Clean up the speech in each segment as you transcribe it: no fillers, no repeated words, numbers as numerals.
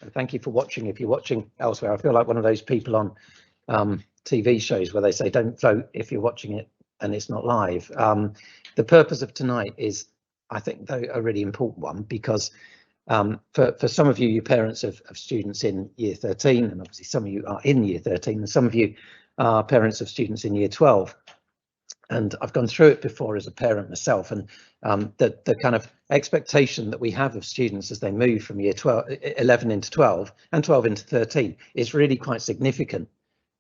And thank you for watching. If you're watching elsewhere, I feel like one of those people on TV shows where they say don't vote if you're watching it and it's not live. The purpose of tonight is, I think, though, a really important one, because for some of you, you're parents of students in year 13, and obviously some of you are in year 13, and some of you are parents of students in year 12. And I've gone through it before as a parent myself, and the kind of expectation that we have of students as they move from year 11 into 12 and 12 into 13 is really quite significant,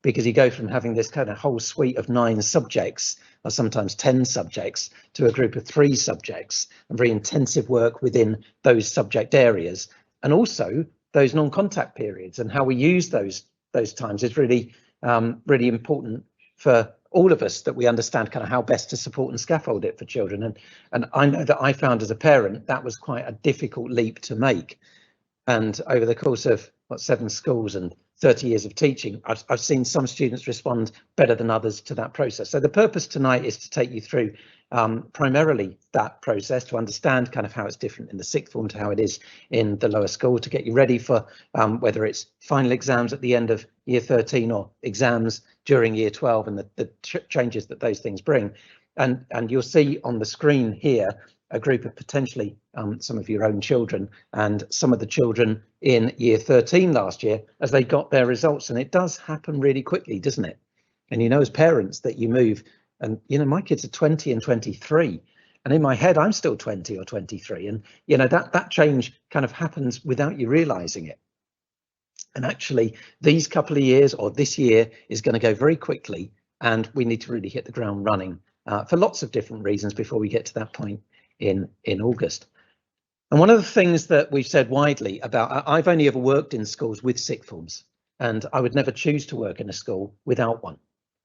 because you go from having this kind of whole suite of 9 subjects, or sometimes 10 subjects, to a group of 3 subjects, and very intensive work within those subject areas, and also those non-contact periods, and how we use those times is really really important for all of us, that we understand kind of how best to support and scaffold it for children. And I know that I found as a parent that was quite a difficult leap to make. And over the course of 7 schools and 30 years of teaching, I've seen some students respond better than others to that process. So the purpose tonight is to take you through primarily that process, to understand kind of how it's different in the sixth form to how it is in the lower school, to get you ready for whether it's final exams at the end of year 13 or exams during year 12, and the changes that those things bring. And you'll see on the screen here a group of potentially some of your own children and some of the children in year 13 last year as they got their results. And it does happen really quickly, doesn't it? And you know, as parents, that you move, and you know, my kids are 20 and 23, and in my head I'm still 20 or 23, and you know, that change kind of happens without you realizing it. And actually these couple of years, or this year, is going to go very quickly, and we need to really hit the ground running for lots of different reasons before we get to that point in August. And one of the things that we've said widely about, I've only ever worked in schools with sixth forms, and I would never choose to work in a school without one,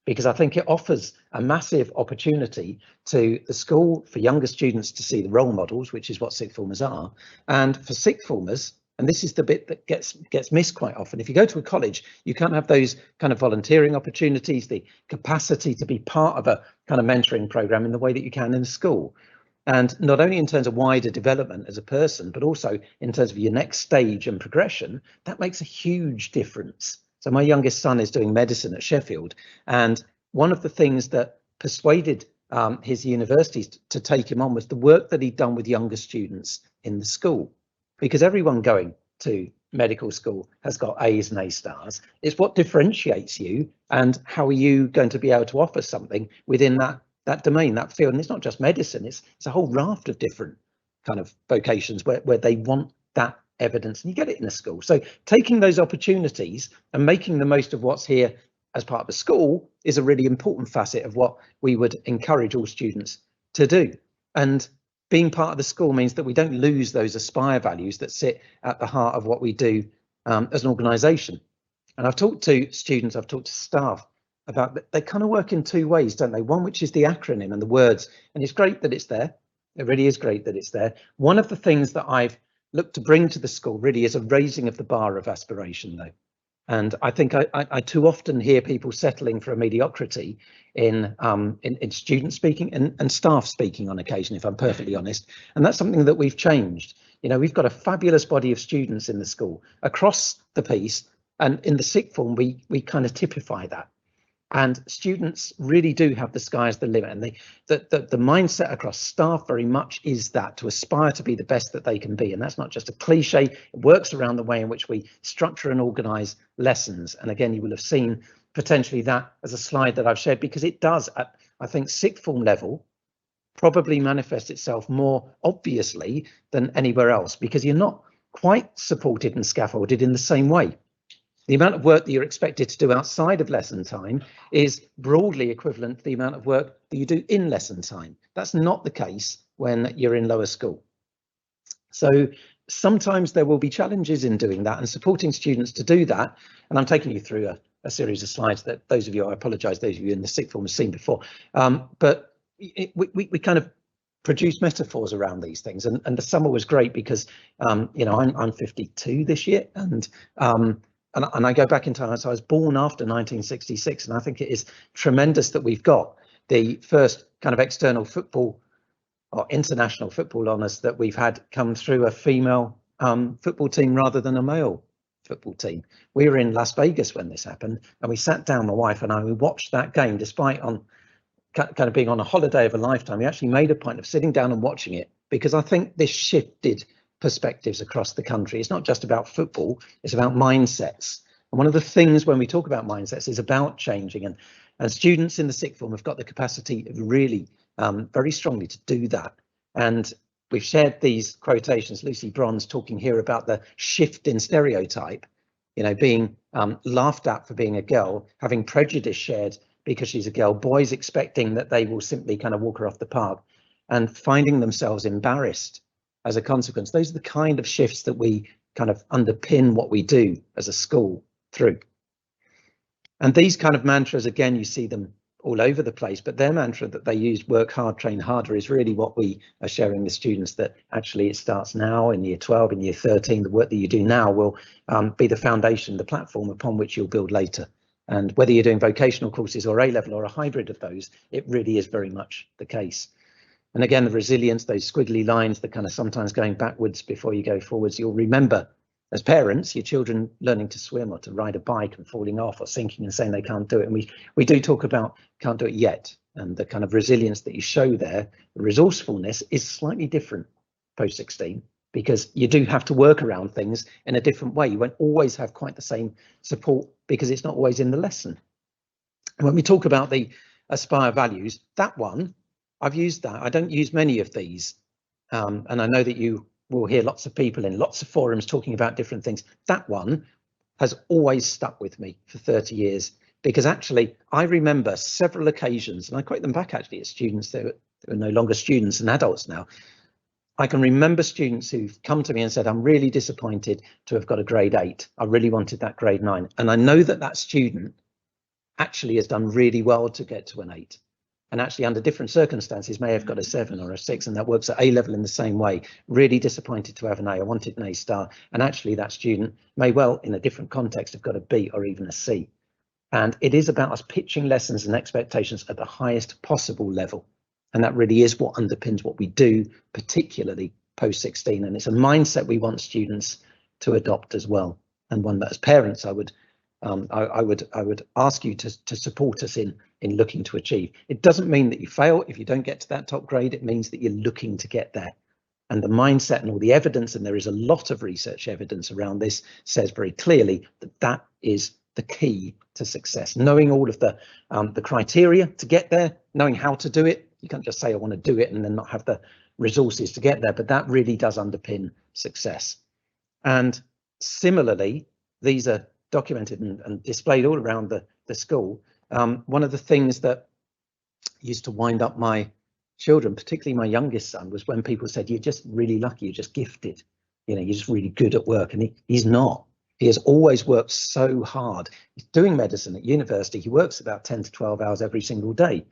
because I think it offers a massive opportunity to the school for younger students to see the role models, which is what sixth formers are, and for sixth formers. And this is the bit that gets missed quite often. If you go to a college, you can't have those kind of volunteering opportunities, the capacity to be part of a kind of mentoring program in the way that you can in a school. And not only in terms of wider development as a person, but also in terms of your next stage and progression, that makes a huge difference. So my youngest son is doing medicine at Sheffield, and one of the things that persuaded his universities to take him on was the work that he'd done with younger students in the school. Because everyone going to medical school has got A's and A stars. It's what differentiates you, and how are you going to be able to offer something within that domain, that field. And it's not just medicine, it's a whole raft of different kind of vocations where they want that evidence, and you get it in a school. So taking those opportunities and making the most of what's here as part of a school is a really important facet of what we would encourage all students to do. And being part of the school means that we don't lose those Aspire values that sit at the heart of what we do as an organisation. And I've talked to students, I've talked to staff about that. They kind of work in 2 ways, don't they? One, which is the acronym and the words, and it's great that it's there. It really is great that it's there. One of the things that I've looked to bring to the school really is a raising of the bar of aspiration, though. And I think I too often hear people settling for a mediocrity in student speaking and staff speaking on occasion, if I'm perfectly honest. And that's something that we've changed. You know, we've got a fabulous body of students in the school across the piece, and in the sixth form we kind of typify that. And students really do have the sky's the limit, and the mindset across staff very much is that, to aspire to be the best that they can be. And that's not just a cliche, it works around the way in which we structure and organise lessons. And again, you will have seen potentially that as a slide that I've shared, because it does, at I think sixth form level, probably manifest itself more obviously than anywhere else, because you're not quite supported and scaffolded in the same way. The amount of work that you're expected to do outside of lesson time is broadly equivalent to the amount of work that you do in lesson time. That's not the case when you're in lower school. So sometimes there will be challenges in doing that and supporting students to do that. And I'm taking you through a series of slides that those of you, I apologise, those of you in the sixth form have seen before. But we kind of produce metaphors around these things. And the summer was great because, you know, I'm 52 this year, and I go back in time. So I was born after 1966, and I think it is tremendous that we've got the first kind of external football or international football honours that we've had come through a female football team rather than a male football team. We were in Las Vegas when this happened, and we sat down, my wife and I, we watched that game despite on kind of being on a holiday of a lifetime. We actually made a point of sitting down and watching it, because I think this shifted perspectives across the country. It's not just about football, it's about mindsets. And one of the things when we talk about mindsets is about changing, and students in the sixth form have got the capacity really very strongly to do that. And we've shared these quotations, Lucy Bronze talking here about the shift in stereotype, you know, being laughed at for being a girl, having prejudice shared because she's a girl, boys expecting that they will simply kind of walk her off the park and finding themselves embarrassed as a consequence. Those are the kind of shifts that we kind of underpin what we do as a school through. And these kind of mantras, again, you see them all over the place, but their mantra that they use, work hard, train harder, is really what we are sharing with students, that actually it starts now in year 12, in year 13, the work that you do now will be the foundation, the platform upon which you'll build later. And whether you're doing vocational courses or A-level or a hybrid of those, it really is very much the case. And again, the resilience, those squiggly lines that kind of sometimes going backwards before you go forwards, you'll remember as parents, your children learning to swim or to ride a bike and falling off or sinking and saying they can't do it. And we do talk about can't do it yet. And the kind of resilience that you show there, the resourcefulness, is slightly different post 16, because you do have to work around things in a different way. You won't always have quite the same support because it's not always in the lesson. And when we talk about the Aspire values, that one, I've used that. I don't use many of these. And I know that you will hear lots of people in lots of forums talking about different things. That one has always stuck with me for 30 years, because actually I remember several occasions, and I quote them back actually as students that are no longer students and adults now. I can remember students who've come to me and said, I'm really disappointed to have got a grade 8. I really wanted that grade 9. And I know that that student actually has done really well to get to an 8. And actually under different circumstances may have got a 7 or a 6, and that works at A-level in the same way. Really disappointed to have an A. I wanted an A star. And actually that student may well, in a different context, have got a B or even a C. And it is about us pitching lessons and expectations at the highest possible level. And that really is what underpins what we do, particularly post 16. And it's a mindset we want students to adopt as well. And one that as parents, I would ask you to support us in looking to achieve. It doesn't mean that you fail if you don't get to that top grade. It means that you're looking to get there. And the mindset and all the evidence, and there is a lot of research evidence around this, says very clearly that that is the key to success. Knowing all of the criteria to get there, knowing how to do it. You can't just say I want to do it and then not have the resources to get there, but that really does underpin success. And similarly, these are documented and displayed all around the school. One of the things that used to wind up my children, particularly my youngest son, was when people said, you're just really lucky, you're just gifted, you know, you're just really good at work. And he's not. He has always worked so hard. He's doing medicine at university. He works about 10 to 12 hours every single day.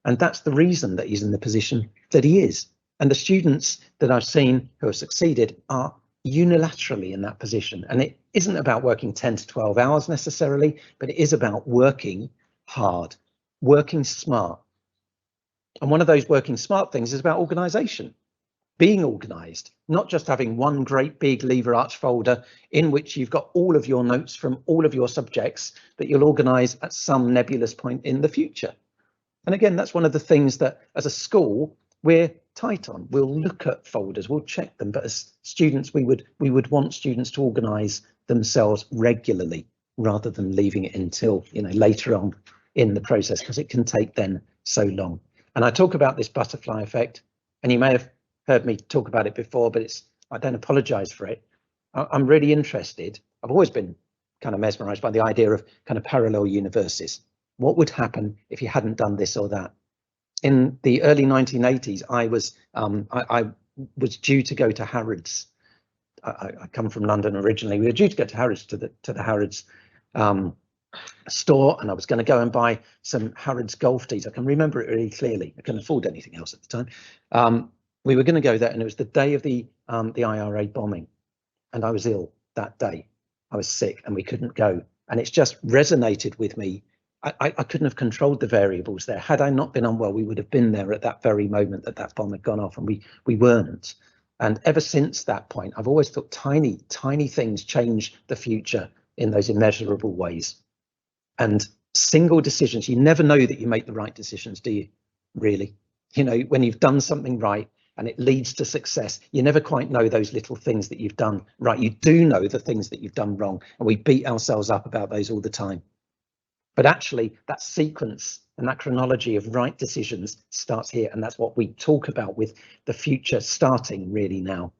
And that's the reason that he's in the position that he is. And the students that I've seen who have succeeded are unilaterally in that position. And it isn't about working 10 to 12 hours necessarily, but it is about working hard, working smart. And one of those working smart things is about organisation, being organised, not just having one great big lever arch folder in which you've got all of your notes from all of your subjects that you'll organise at some nebulous point in the future. And again, that's one of the things that as a school we're tight on. We'll look at folders, we'll check them, but as students we would want students to organise themselves regularly rather than leaving it until, you know, later on in the process, because it can take then so long. And I talk about this butterfly effect, and you may have heard me talk about it before, but I don't apologise for it. I'm really interested. I've always been kind of mesmerised by the idea of kind of parallel universes. What would happen if you hadn't done this or that? In the early 1980s, I was due to go to Harrods. I come from London originally. We were due to go to Harrods to the Harrods store, and I was going to go and buy some Harrods golf tees. I can remember it really clearly. I couldn't afford anything else at the time. We were going to go there, and it was the day of the IRA bombing, and I was ill that day. I was sick, and we couldn't go. And it's just resonated with me. I couldn't have controlled the variables there. Had I not been unwell, we would have been there at that very moment that bomb had gone off, and we weren't. And ever since that point, I've always thought tiny things change the future in those immeasurable ways. And single decisions, you never know that you make the right decisions, do you? Really? You know, when you've done something right and it leads to success, you never quite know those little things that you've done right. You do know the things that you've done wrong, and we beat ourselves up about those all the time. But actually, that sequence and that chronology of right decisions starts here, and that's what we talk about with the future starting really now,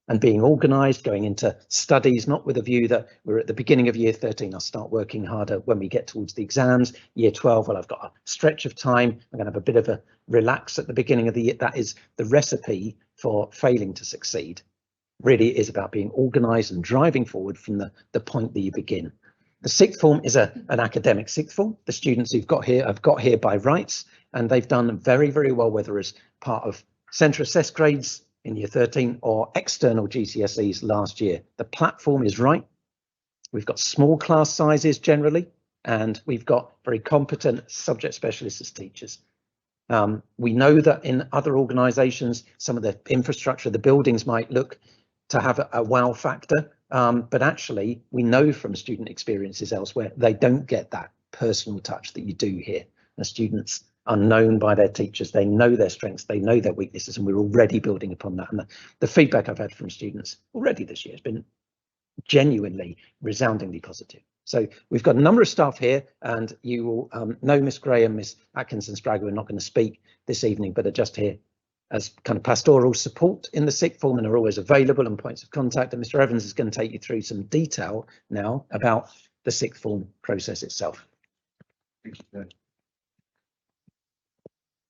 and being organised, going into studies, not with a view that we're at the beginning of year 13, I'll start working harder when we get towards the exams. Year 12, well, I've got a stretch of time, I'm going to have a bit of a relax at the beginning of the year. That is the recipe for failing to succeed. Really, it is about being organised and driving forward from the point that you begin. The sixth form is an academic sixth form. The students who've got here have got here by rights, and they've done very, very well, whether as part of centre assessed grades in year 13 or external GCSEs last year. The platform is right. We've got small class sizes generally, and we've got very competent subject specialists as teachers. We know that in other organisations, some of the infrastructure, the buildings might look to have a wow factor, but actually we know from student experiences elsewhere, they don't get that personal touch that you do here. The students are known by their teachers, they know their strengths, they know their weaknesses, and we're already building upon that. And the feedback I've had from students already this year has been genuinely, resoundingly positive. So we've got a number of staff here, and you will know Miss Gray and Miss Atkinson-Spragg are not going to speak this evening, but are just here as kind of pastoral support in the sixth form and are always available and points of contact. And Mr. Evans is going to take you through some detail now about the sixth form process itself.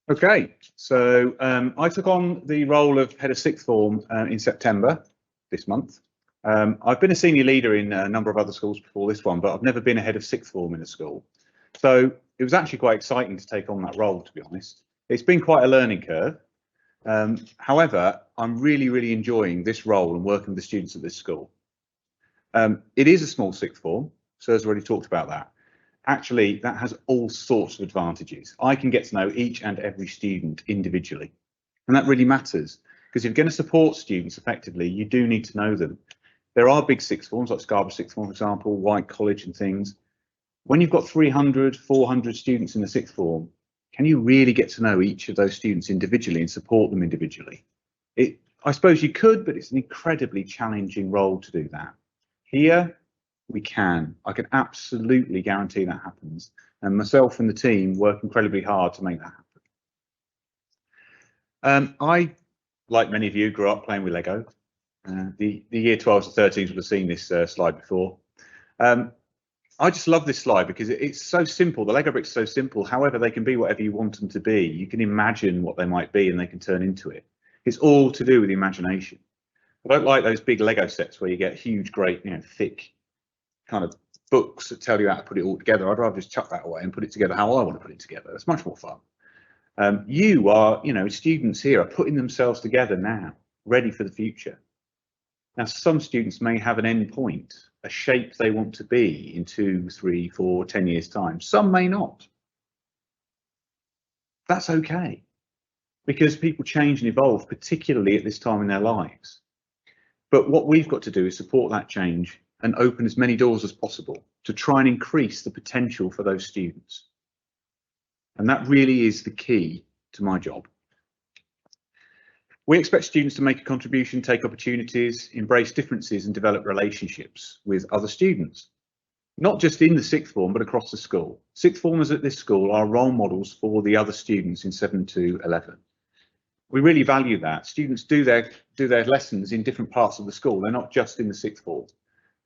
Okay, so I took on the role of head of sixth form in September this month. I've been a senior leader in a number of other schools before this one, but I've never been a head of sixth form in a school. So it was actually quite exciting to take on that role, to be honest. It's been quite a learning curve. However, I'm really enjoying this role and working with the students at this school. It is a small sixth form, so as already talked about that. Actually, that has all sorts of advantages. I can get to know each and every student individually, and that really matters, because if you're going to support students effectively, you do need to know them. There are big sixth forms like Scarborough Sixth Form, for example, White College and things. When you've got 300, 400 students in the sixth form, can you really get to know each of those students individually and support them individually? I suppose you could, but it's an incredibly challenging role to do that. Here, we can. I can absolutely guarantee that happens. And myself and the team work incredibly hard to make that happen. I, like many of you, grew up playing with Lego. The year 12s and 13s would have seen this slide before. I just love this slide because it's so simple. The Lego bricks are so simple. However, they can be whatever you want them to be. You can imagine what they might be and they can turn into it. It's all to do with the imagination. I don't like those big Lego sets where you get huge, great, thick kind of books that tell you how to put it all together. I'd rather just chuck that away and put it together how I want to put it together. It's much more fun. You are, students here are putting themselves together now, ready for the future. Now, some students may have an end point, a shape they want to be in 2, 3, 4, 10 years' time. Some may not. That's okay, because people change and evolve, particularly at this time in their lives. But what we've got to do is support that change and open as many doors as possible to try and increase the potential for those students. And that really is the key to my job. We expect students to make a contribution, take opportunities, embrace differences and develop relationships with other students, not just in the sixth form, but across the school. Sixth formers at this school are role models for the other students in 7 to 11. We really value that. Students do their lessons in different parts of the school. They're not just in the sixth form.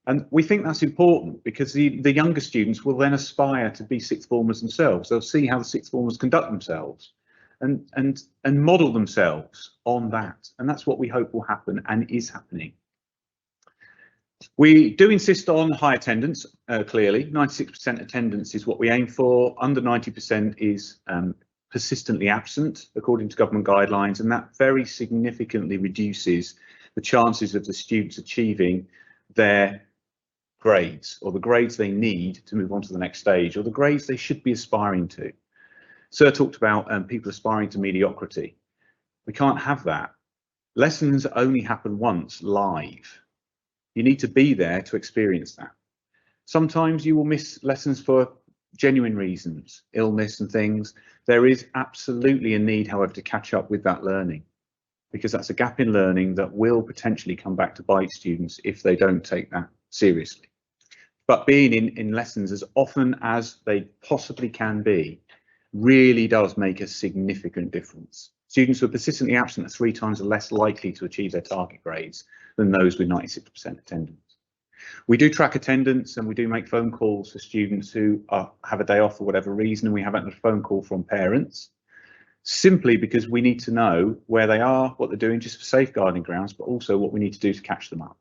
And we think that's important because the younger students will then aspire to be sixth formers themselves. They'll see how the sixth formers conduct themselves and model themselves on that. And that's what we hope will happen and is happening. We do insist on high attendance, clearly. 96% attendance is what we aim for. Under 90% is persistently absent, according to government guidelines, and that very significantly reduces the chances of the students achieving their grades, or the grades they need to move on to the next stage, or the grades they should be aspiring to. Sir talked about people aspiring to mediocrity. We can't have that. Lessons only happen once live. You need to be there to experience that. Sometimes you will miss lessons for genuine reasons, illness and things. There is absolutely a need, however, to catch up with that learning, because that's a gap in learning that will potentially come back to bite students if they don't take that seriously. But being in lessons as often as they possibly can be really does make a significant difference. Students who are persistently absent are 3 times less likely to achieve their target grades than those with 96% attendance. We do track attendance and we do make phone calls for students who have a day off for whatever reason, and we haven't had a phone call from parents, simply because we need to know where they are, what they're doing, just for safeguarding grounds, but also what we need to do to catch them up.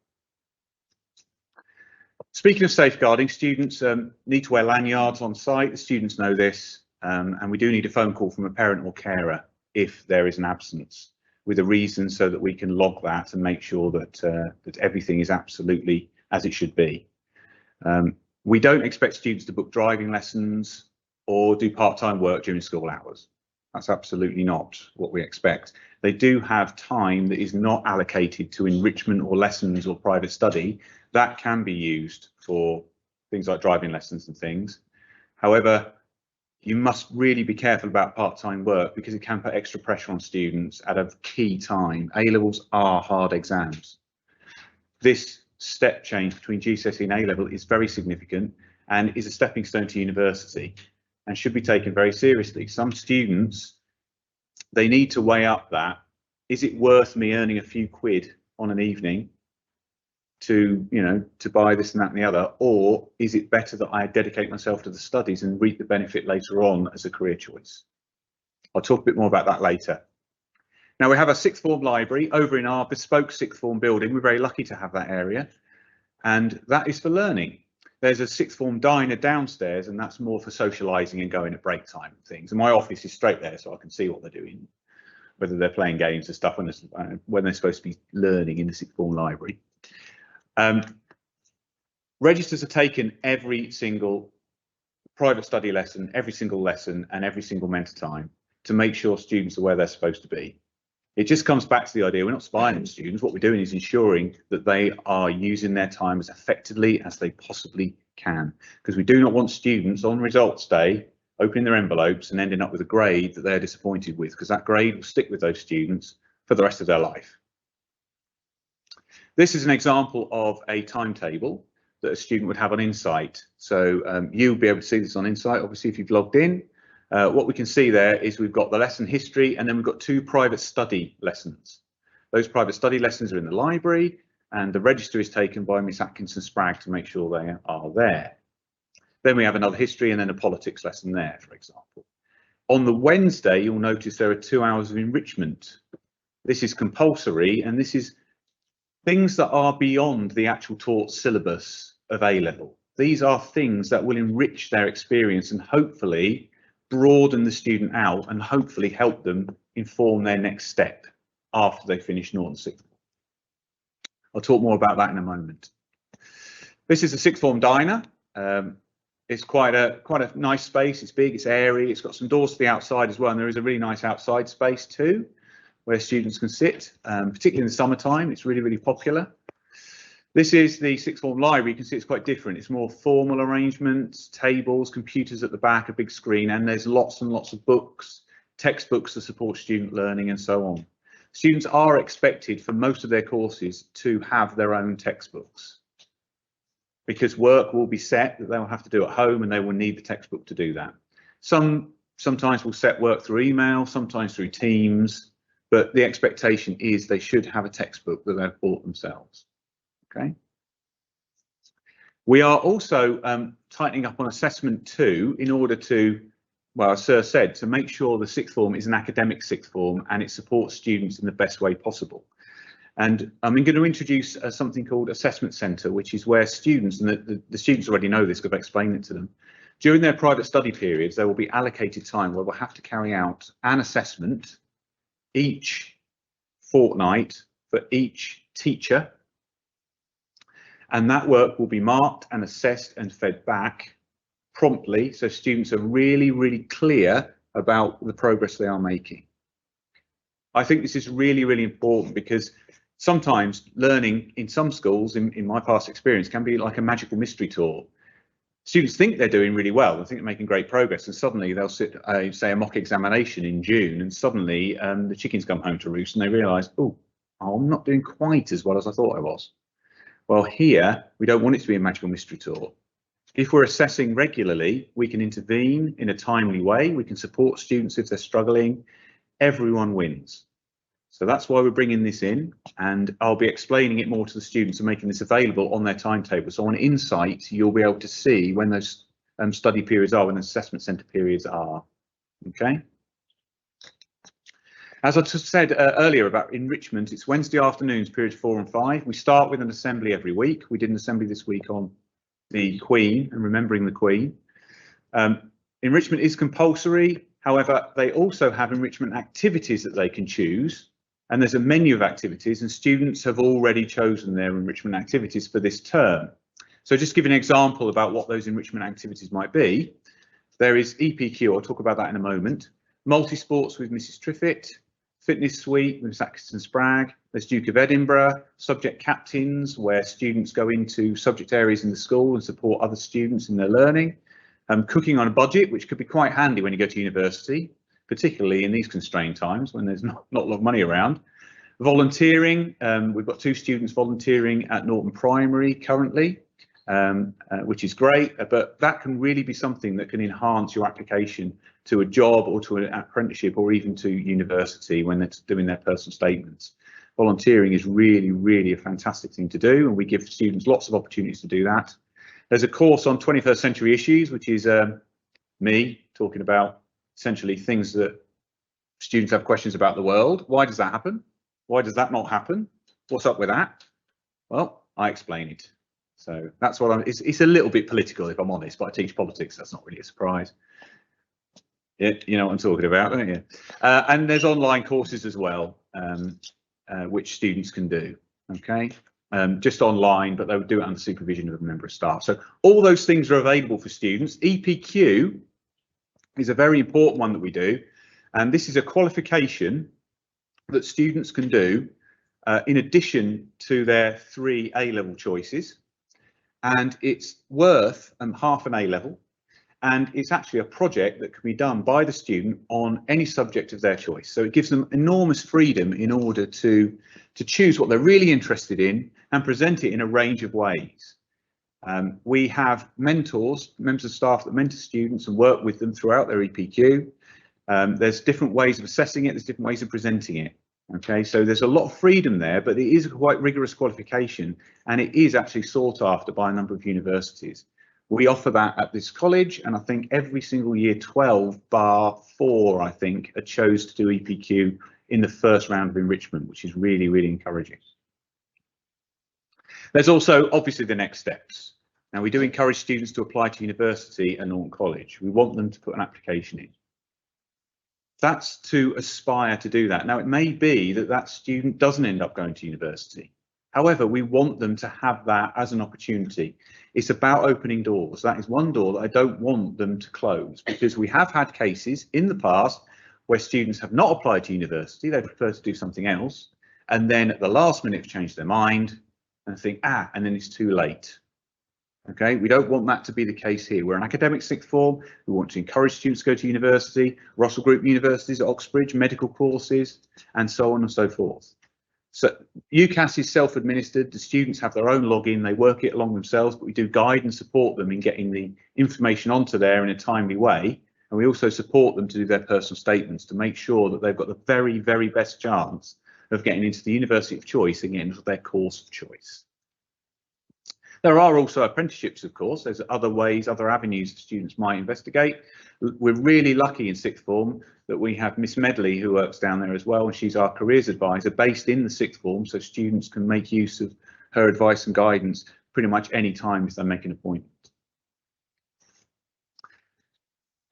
Speaking of safeguarding, students need to wear lanyards on site. The students know this, and we do need a phone call from a parent or carer if there is an absence, with a reason so that we can log that and make sure that that everything is absolutely as it should be. We don't expect students to book driving lessons or do part-time work during school hours. That's absolutely not what we expect. They do have time that is not allocated to enrichment or lessons or private study. That can be used for things like driving lessons and things. However, you must really be careful about part-time work because it can put extra pressure on students at a key time. A-levels are hard exams. This step change between GCSE and A-level is very significant and is a stepping stone to university and should be taken very seriously. Some students, they need to weigh up that, is it worth me earning a few quid on an evening to, you know, to buy this and that and the other, or is it better that I dedicate myself to the studies and reap the benefit later on as a career choice? I'll talk a bit more about that later. Now we have a sixth form library over in our bespoke sixth form building. We're very lucky to have that area, and that is for learning. There's a sixth form diner downstairs, and that's more for socialising and going at break time and things. And my office is straight there, so I can see what they're doing, whether they're playing games and stuff when they're supposed to be learning in the sixth form library. Registers are taken every single private study lesson, every single lesson, and every single mentor time to make sure students are where they're supposed to be. It just comes back to the idea we're not spying on students. What we're doing is ensuring that they are using their time as effectively as they possibly can, because we do not want students on results day opening their envelopes and ending up with a grade that they're disappointed with, because that grade will stick with those students for the rest of their life. This is an example of a timetable that a student would have on Insight. So you'll be able to see this on Insight, obviously, if you've logged in. What we can see there is we've got the lesson history, and then we've got 2 private study lessons. Those private study lessons are in the library, and the register is taken by Miss Atkinson Spragg to make sure they are there. Then we have another history and then a politics lesson there, for example. On the Wednesday, you'll notice there are 2 hours of enrichment. This is compulsory, and this is things that are beyond the actual taught syllabus of A-level. These are things that will enrich their experience and hopefully broaden the student out and hopefully help them inform their next step after they finish Norton Sixth Form. I'll talk more about that in a moment. This is a sixth form diner. It's quite a nice space. It's big, it's airy, it's got some doors to the outside as well, and there is a really nice outside space too, where students can sit, particularly in the summertime. It's really, really popular. This is the sixth form library. You can see it's quite different. It's more formal arrangements, tables, computers at the back, a big screen, and there's lots and lots of books, textbooks to support student learning and so on. Students are expected for most of their courses to have their own textbooks, because work will be set that they will have to do at home and they will need the textbook to do that. Sometimes we'll set work through email, sometimes through Teams, but the expectation is they should have a textbook that they've bought themselves. Okay. We are also tightening up on assessment too, in order to, well, as Sir said, to make sure the sixth form is an academic sixth form and it supports students in the best way possible. And I'm going to introduce something called Assessment Centre, which is where students, and the students already know this because I've explained it to them, during their private study periods, there will be allocated time where we'll have to carry out an assessment each fortnight for each teacher. And that work will be marked and assessed and fed back promptly, so students are really, really clear about the progress they are making. I think this is really, really important because sometimes learning in some schools, in my past experience, can be like a magical mystery tour. Students think they're doing really well, they think they're making great progress, and suddenly they'll sit, say, a mock examination in June, and suddenly the chickens come home to roost and they realise, oh, I'm not doing quite as well as I thought I was. Well, here, we don't want it to be a magical mystery tour. If we're assessing regularly, we can intervene in a timely way, we can support students if they're struggling, everyone wins. So that's why we're bringing this in, and I'll be explaining it more to the students and making this available on their timetable. So on Insight, you'll be able to see when those study periods are, when the assessment centre periods are. Okay. As I just said earlier about enrichment, it's Wednesday afternoons, periods 4 and 5. We start with an assembly every week. We did an assembly this week on the Queen and remembering the Queen. Enrichment is compulsory. However, they also have enrichment activities that they can choose. And there's a menu of activities, and students have already chosen their enrichment activities for this term. So just give an example about what those enrichment activities might be. There is EPQ, I'll talk about that in a moment. Multi-sports with Mrs. Triffitt, fitness suite with Miss Atkinson Spragg. There's Duke of Edinburgh, subject captains, where students go into subject areas in the school and support other students in their learning. Cooking on a budget, which could be quite handy when you go to university, particularly in these constrained times when there's not a lot of money around. Volunteering, we've got 2 students volunteering at Norton Primary currently, which is great, but that can really be something that can enhance your application to a job or to an apprenticeship or even to university when they're doing their personal statements. Volunteering is really, really a fantastic thing to do, and we give students lots of opportunities to do that. There's a course on 21st century issues, which is me talking about essentially things that students have questions about the world. Why does that happen? Why does that not happen? What's up with that? Well, I explain it. So that's what it's a little bit political, if I'm honest, but I teach politics. That's not really a surprise. Yeah, you know what I'm talking about, don't you? And there's online courses as well, which students can do. Okay. Just online, but they would do it under supervision of a member of staff. So all those things are available for students. EPQ is a very important one that we do, and this is a qualification that students can do in addition to their 3 A-level choices, and it's worth half an A-level, and it's actually a project that can be done by the student on any subject of their choice. So it gives them enormous freedom in order to choose what they're really interested in and present it in a range of ways. We have mentors, members of staff that mentor students and work with them throughout their EPQ. There's different ways of assessing it, there's different ways of presenting it. Okay, so there's a lot of freedom there, but it is a quite rigorous qualification, and it is actually sought after by a number of universities. We offer that at this college, and I think every single year 12 bar 4, I think, are chose to do EPQ in the first round of enrichment, which is really, really encouraging. There's also obviously the next steps. Now, we do encourage students to apply to university and Norton College. We want them to put an application in. That's to aspire to do that. Now, it may be that that student doesn't end up going to university. However, we want them to have that as an opportunity. It's about opening doors. That is one door that I don't want them to close, because we have had cases in the past where students have not applied to university, they prefer to do something else, and then at the last minute have changed their mind and think, and then it's too late. Okay, we don't want that to be the case here. We're an academic sixth form. We want to encourage students to go to university, Russell Group universities, Oxbridge, medical courses, and so on and so forth. So UCAS is self-administered. The students have their own login. They work it along themselves, but we do guide and support them in getting the information onto there in a timely way. And we also support them to do their personal statements to make sure that they've got the very, very best chance of getting into the university of choice and getting into their course of choice. There are also apprenticeships, of course. There's other ways, other avenues students might investigate. We're really lucky in sixth form that we have Miss Medley, who works down there as well, and she's our careers advisor based in the sixth form, so students can make use of her advice and guidance pretty much any time if they make an appointment.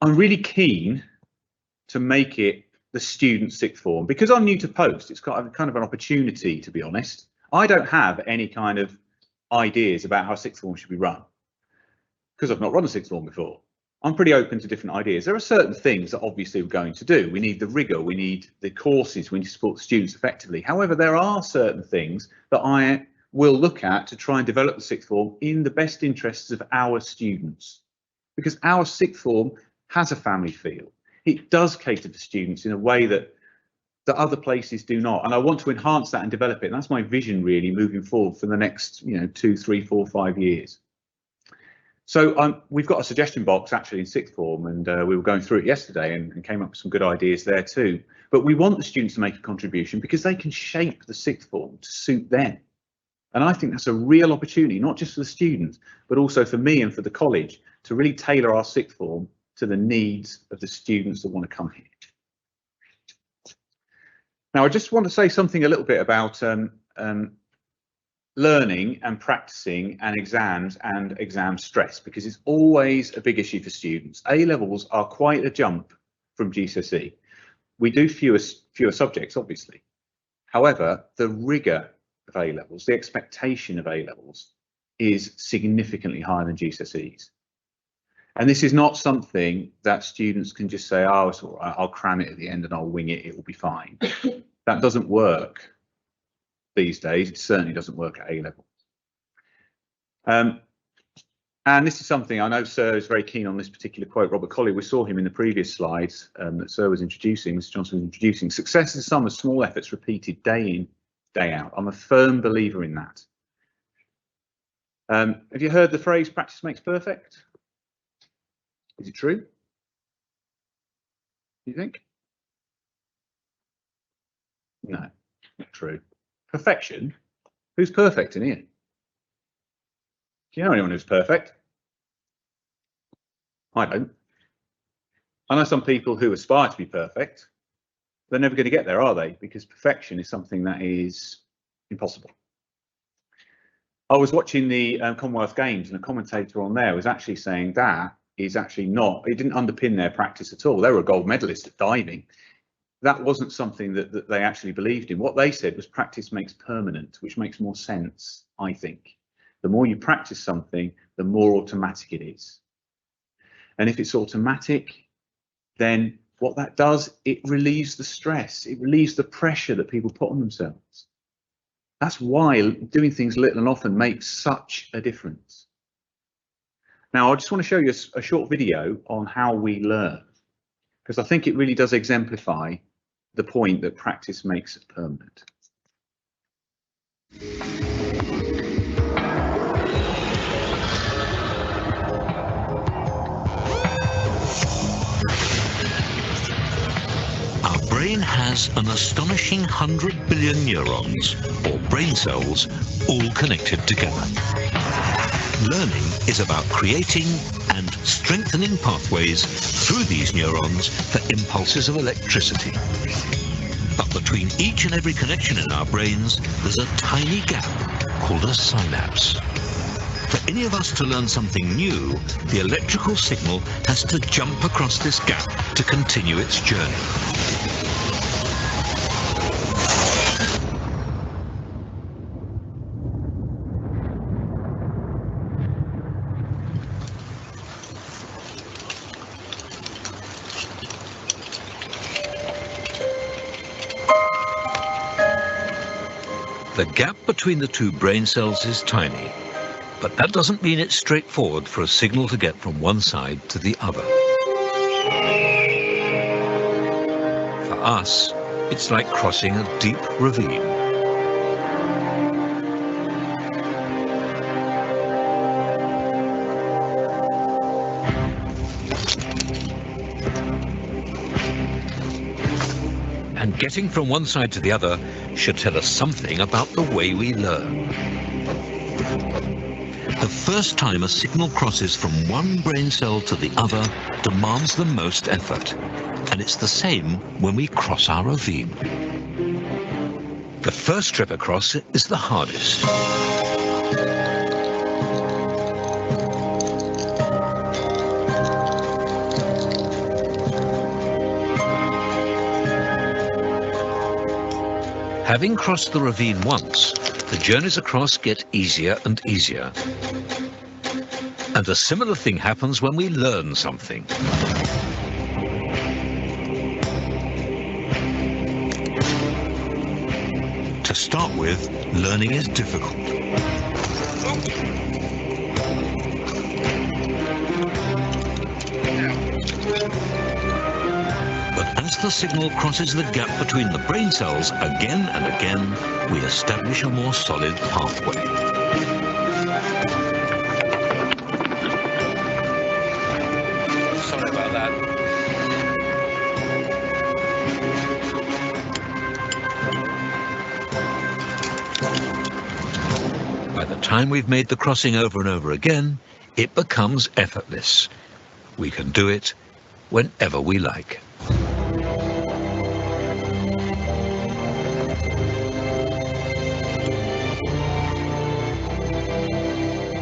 I'm really keen to make it the student sixth form because I'm new to post. It's kind of an opportunity, to be honest. I don't have any kind of ideas about how sixth form should be run because I've not run a sixth form before. I'm pretty open to different ideas. There are certain things that obviously we're going to do. We need the rigor, we need the courses, we need to support the students effectively. However, there are certain things that I will look at to try and develop the sixth form in the best interests of our students. Because our sixth form has a family feel. It does cater to students in a way that other places do not. And I want to enhance that and develop it. And that's my vision really moving forward for the next 2, 3, 4, 5 years. So we've got a suggestion box actually in sixth form, and we were going through it yesterday and came up with some good ideas there too. But we want the students to make a contribution because they can shape the sixth form to suit them. And I think that's a real opportunity, not just for the students, but also for me and for the college to really tailor our sixth form to the needs of the students that want to come here. Now, I just want to say something a little bit about learning and practicing and exam stress, because it's always a big issue for students. A-levels are quite a jump from GCSE. We do fewer subjects, obviously. However, the rigor of A-levels, the expectation of A-levels is significantly higher than GCSEs. And this is not something that students can just say, oh, it's all right, I'll cram it at the end and I'll wing it, it will be fine. That doesn't work these days. It certainly doesn't work at A-level. And this is something I know Sir is very keen on, this particular quote, Robert Colley. We saw him in the previous slides that Sir was introducing, Mr. Johnson was introducing. Success is the sum of small efforts repeated day in, day out. I'm a firm believer in that. Have you heard the phrase practice makes perfect? Is it true? Do you think? No, not true. Perfection? Who's perfect in here? Do you know anyone who's perfect? I don't. I know some people who aspire to be perfect. They're never going to get there, are they? Because perfection is something that is impossible. I was watching the Commonwealth Games, and a commentator on there was actually saying that is actually not, it didn't underpin their practice at all. They were a gold medalist at diving. That wasn't something that they actually believed in. What they said was practice makes permanent, which makes more sense, I think. The more you practice something, the more automatic it is. And if it's automatic, then what that does, it relieves the stress, it relieves the pressure that people put on themselves. That's why doing things little and often makes such a difference. Now, I just want to show you a short video on how we learn, because I think it really does exemplify the point that practice makes it permanent. Our brain has an astonishing 100 billion neurons, or brain cells, all connected together. Learning is about creating and strengthening pathways through these neurons for impulses of electricity. But between each and every connection in our brains, there's a tiny gap called a synapse. For any of us to learn something new, the electrical signal has to jump across this gap to continue its journey. The gap between the two brain cells is tiny, but that doesn't mean it's straightforward for a signal to get from one side to the other. For us, it's like crossing a deep ravine. And getting from one side to the other should tell us something about the way we learn. The first time a signal crosses from one brain cell to the other demands the most effort, and it's the same when we cross our ravine. The first trip across is the hardest. Having crossed the ravine once, the journeys across get easier and easier. And a similar thing happens when we learn something. To start with, learning is difficult. But as the signal crosses the gap between the brain cells again and again, we establish a more solid pathway. Sorry about that. By the time we've made the crossing over and over again, it becomes effortless. We can do it whenever we like.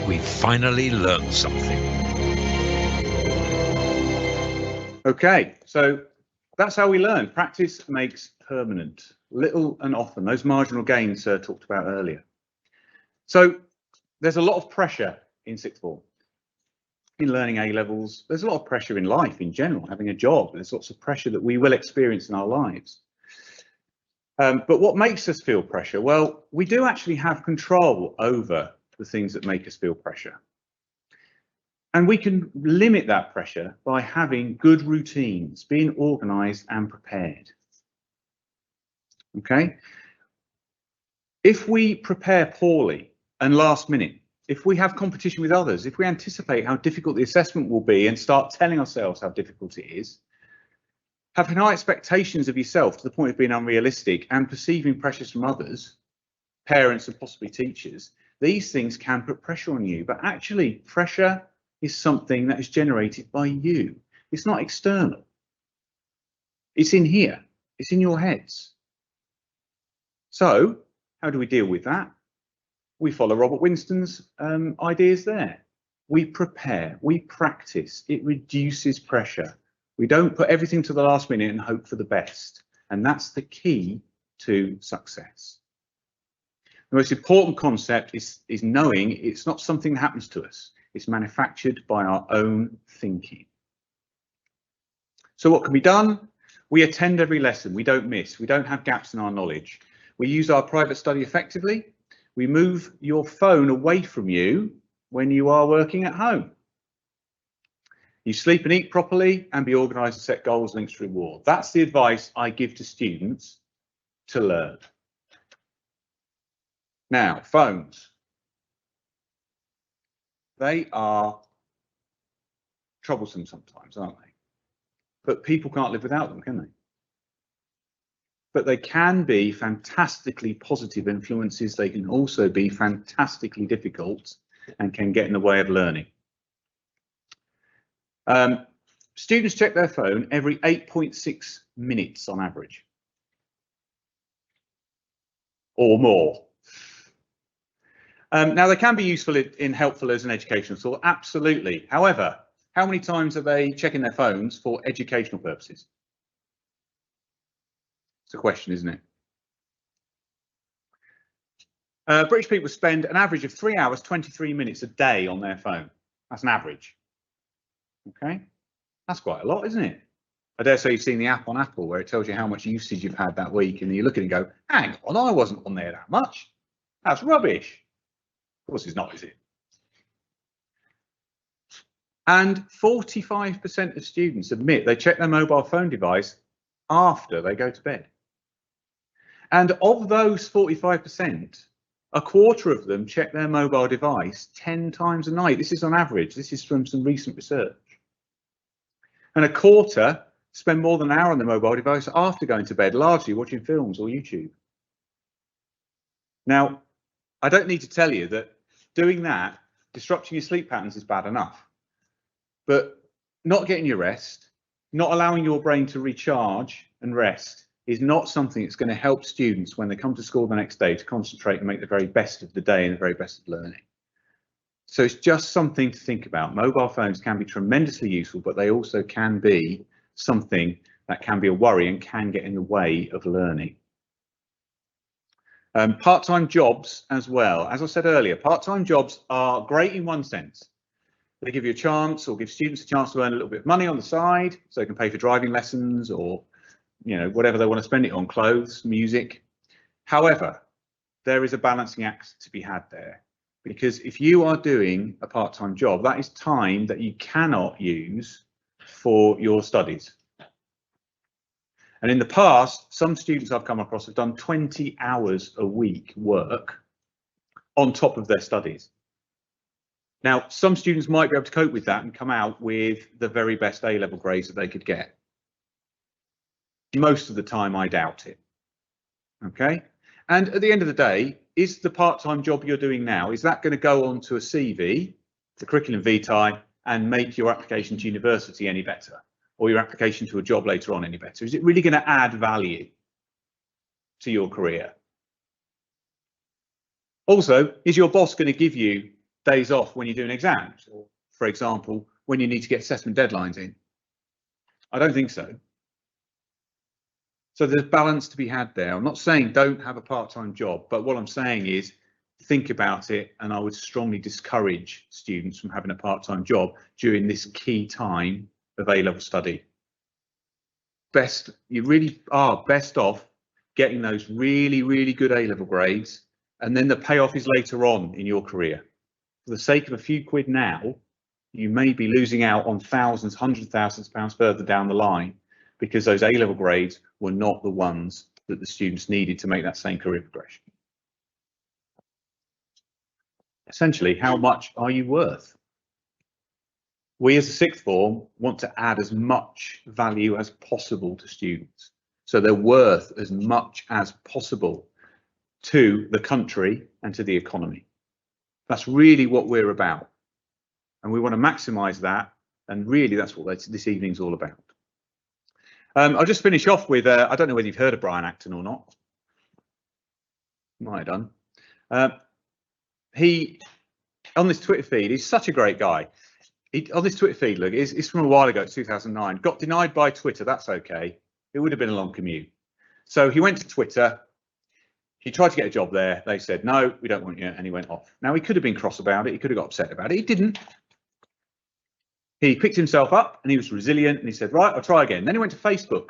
We finally learned something. Okay, so that's how we learn. Practice makes permanent. Little and often, those marginal gains talked about earlier. So there's a lot of pressure in sixth form. In learning A levels, there's a lot of pressure in life in general, having a job. There's lots of pressure that we will experience in our lives. But what makes us feel pressure? Well, we do actually have control over the things that make us feel pressure. And we can limit that pressure by having good routines, being organised and prepared. Okay? If we prepare poorly and last minute, if we have competition with others, if we anticipate how difficult the assessment will be and start telling ourselves how difficult it is, having high expectations of yourself to the point of being unrealistic and perceiving pressures from others, parents and possibly teachers, these things can put pressure on you. But actually, pressure is something that is generated by you. It's not external. It's in here. It's in your heads. So how do we deal with that? We follow Robert Winston's ideas there. We prepare, we practice. It reduces pressure. We don't put everything to the last minute and hope for the best. And that's the key to success. The most important concept is knowing it's not something that happens to us. It's manufactured by our own thinking. So what can be done? We attend every lesson. We don't miss. We don't have gaps in our knowledge. We use our private study effectively. We move your phone away from you when you are working at home. You sleep and eat properly and be organised and set goals, links to reward. That's the advice I give to students to learn. Now, phones. They are troublesome sometimes, aren't they? But people can't live without them, can they? But they can be fantastically positive influences. They can also be fantastically difficult and can get in the way of learning. Students check their phone every 8.6 minutes on average. Or more. Now, they can be useful in helpful as an educational tool, absolutely. However, how many times are they checking their phones for educational purposes? It's a question, isn't it? British people spend an average of 3 hours, 23 minutes a day on their phone. That's an average. Okay, that's quite a lot, isn't it? I dare say you've seen the app on Apple where it tells you how much usage you've had that week, and you look at it and go, hang on, I wasn't on there that much. That's rubbish. Of course it's not, is it? And 45% of students admit they check their mobile phone device after they go to bed. And of those 45%, a quarter of them check their mobile device 10 times a night. This is on average. This is from some recent research. And a quarter spend more than an hour on their mobile device after going to bed, largely watching films or YouTube. Now, I don't need to tell you that doing that, disrupting your sleep patterns, is bad enough. But not getting your rest, not allowing your brain to recharge and rest is not something that's going to help students when they come to school the next day to concentrate and make the very best of the day and the very best of learning. So it's just something to think about. Mobile phones can be tremendously useful, but they also can be something that can be a worry and can get in the way of learning. Part-time jobs as well. As I said earlier, part-time jobs are great in one sense. They give you a chance, or give students a chance to earn a little bit of money on the side, so they can pay for driving lessons, or whatever they want to spend it on, clothes, music. However, there is a balancing act to be had there, because if you are doing a part-time job, that is time that you cannot use for your studies. And in the past, some students I've come across have done 20 hours a week work on top of their studies. Now, some students might be able to cope with that and come out with the very best A-level grades that they could get. Most of the time, I doubt it. Okay. And at the end of the day, is the part-time job you're doing now, is that going to go on to a CV, the curriculum vitae, and make your application to university any better, or your application to a job later on any better? Is it really going to add value to your career? Also, is your boss going to give you days off when you're doing exams, or, for example, when you need to get assessment deadlines in? I don't think so. So there's balance to be had there. I'm not saying don't have a part-time job, but what I'm saying is think about it, and I would strongly discourage students from having a part-time job during this key time of A-level study. You really are best off getting those really, really good A-level grades, and then the payoff is later on in your career. For the sake of a few quid now, you may be losing out on thousands, hundreds of thousands of pounds further down the line, because those A-level grades were not the ones that the students needed to make that same career progression. Essentially, how much are you worth? We as a sixth form want to add as much value as possible to students, so they're worth as much as possible to the country and to the economy. That's really what we're about, and we want to maximise that, and really that's what this evening's all about. I'll just finish off with, I don't know whether you've heard of Brian Acton or not. Might have done. He, on this Twitter feed, he's such a great guy. On this Twitter feed, look, it's from a while ago, it's 2009. Got denied by Twitter, that's okay. It would have been a long commute. So he went to Twitter. He tried to get a job there. They said, no, we don't want you, and he went off. Now, he could have been cross about it. He could have got upset about it. He didn't. He picked himself up and he was resilient, and he said, right, I'll try again. Then he went to Facebook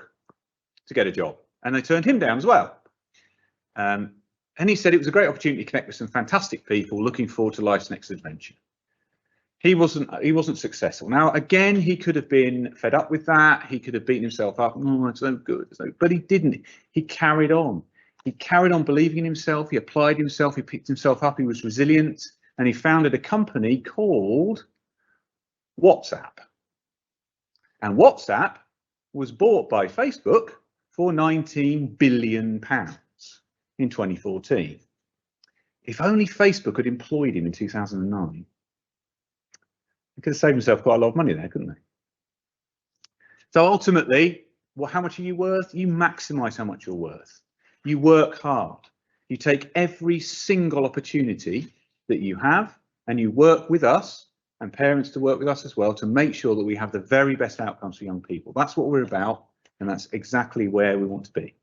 to get a job, and they turned him down as well. And he said it was a great opportunity to connect with some fantastic people, looking forward to life's next adventure. He wasn't successful. Now, again, he could have been fed up with that. He could have beaten himself up. Oh, it's no good. But he didn't. He carried on. He carried on believing in himself. He applied himself. He picked himself up. He was resilient, and he founded a company called WhatsApp. And WhatsApp was bought by Facebook for £19 billion in 2014. If only Facebook had employed him in 2009, he could have saved himself quite a lot of money there, couldn't they? So ultimately, well, how much are you worth? You maximise how much you're worth. You work hard. You take every single opportunity that you have, and you work with us, and parents to work with us as well, to make sure that we have the very best outcomes for young people. That's what we're about, and that's exactly where we want to be.